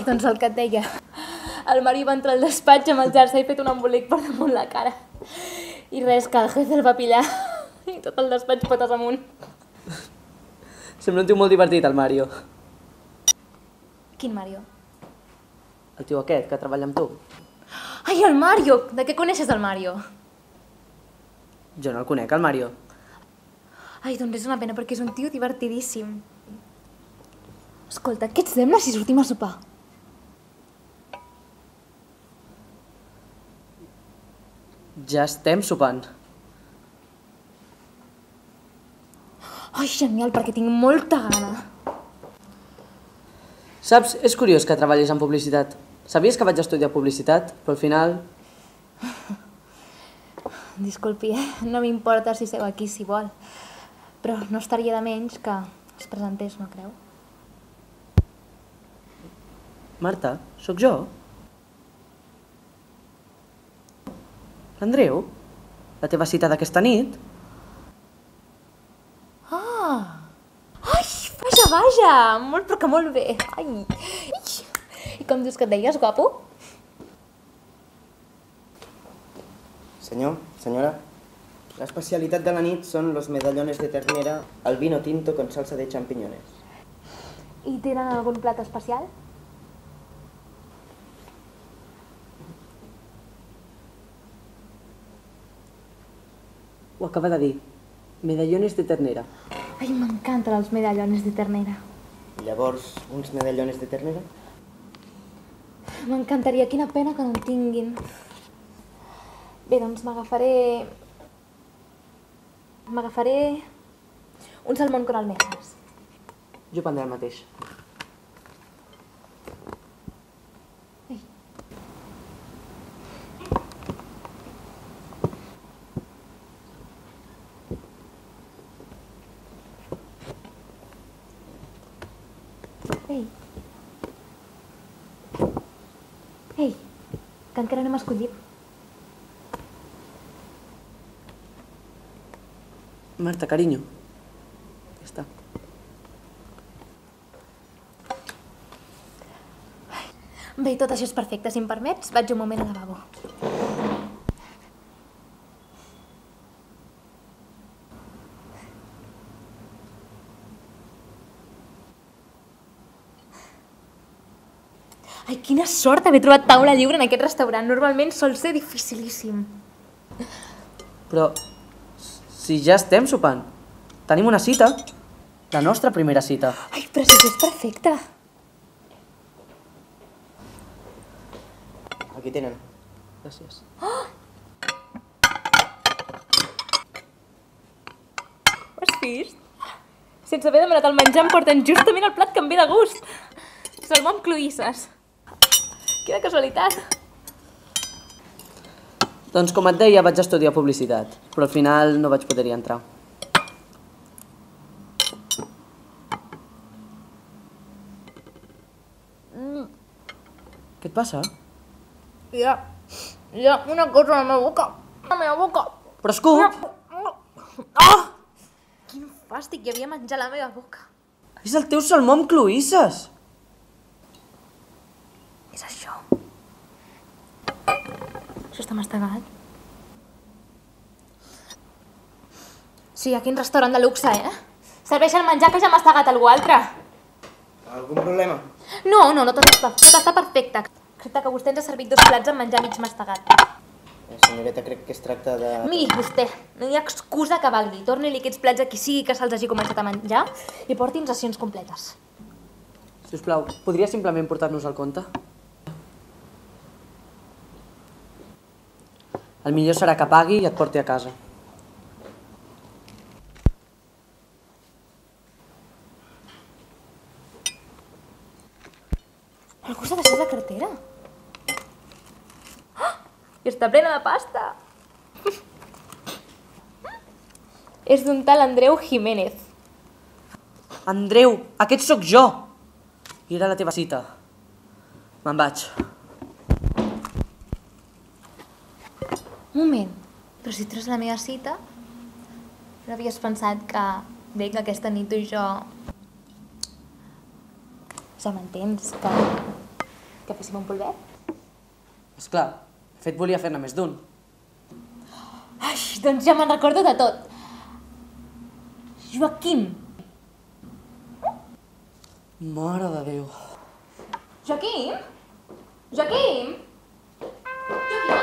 Ai, doncs el que et deia. El Mario va entrar al despatx amb el jersei fet un embolic per damunt la cara. I res, que el jefe el va pillar. I tot el despatx potes amunt. Sembla un tio molt divertit, el Mario. Quin Mario? El tio aquest, que treballa amb tu. Ai, el Mario! De què coneixes el Mario? Jo no el conec, el Mario. Ai, doncs és una pena, perquè és un tio divertidíssim. Escolta, què et sembla si sortim a sopar? Ja estem sopant. Ai, genial, perquè tinc molta gana. Saps, és curiós que treballis en publicitat. Sabies que vaig estudiar publicitat, però al final... Disculpi, no m'importa si seu aquí si vol, però no estaria de menys que es presentés, no creu? Marta, sóc jo? L'Andreu? La teva cita d'aquesta nit? Ah! Ai, vaja, vaja! Molt, però que molt bé! Ai! I com dius que et deies, guapo? Senyor, senyora, la especialitat de la nit són los medallones de ternera al vino tinto con salsa de champiñones. I tenen algun plat especial? Ho acaba de dir. Medallones de ternera. Ai, m'encanten els medallones de ternera. I llavors, uns medallones de ternera? M'encantaria, quina pena que no en tinguin. Bé, doncs m'agafaré un salmón con almejas. Jo prendré el mateix. Ei. Ei, que encara no hem escollit. Marta, carinyo. Ja està. Bé, tot això és perfecte. Si em permets, vaig un moment al lavabo. Ai, quina sort haver trobat taula lliure en aquest restaurant. Normalment sol ser dificilíssim. Però, si ja estem sopant, tenim una cita. La nostra primera cita. Ai, però si això és perfecte. Aquí tenen. Gràcies. Ho has vist? Sense haver demanat el menjar em porten justament el plat que em ve de gust. Salmó amb cloïsses. Quina casualitat. Doncs com et deia, vaig estudiar publicitat, però al final no vaig poder-hi entrar. Què et passa? Hi ha una cosa a la meva boca. A la meva boca. Però escup! Oh! Quin fàstic, hi havia menjar a la meva boca. És el teu salmó amb cloïsses! És això. Això està mastegat. Sí, aquí en restaurant de luxe, eh? Serveixen menjar que ja ha mastegat algú altre. Algun problema? No, tot està perfecte. Excepte que vostè ens ha servit 2 plats amb menjar mig mastegat. Senyoreta, crec que es tracta de... Miri, vostè, no hi ha excusa que valgui. Torni-li aquests plats a qui sigui que se'ls hagi començat a menjar i porti'ns racions completes. Sisplau, podria simplement portar-nos el compte? El millor serà que pagui i et porti a casa. Algú s'ha deixat la cartera? Oh! I està plena de pasta! És d'un tal Andreu Jiménez. Andreu, aquest sóc jo! I era la teva cita. Me'n vaig. Un moment, però si tu eres la meva cita, no havies pensat que, bé, que aquesta nit tu i jo... Ja m'entens, que Que féssim un polvet? Esclar, de fet volia fer-ne més d'un. Ai, doncs ja me'n recordo de tot. Joaquim. Mare de Déu. Joaquim? Joaquim? Joaquim?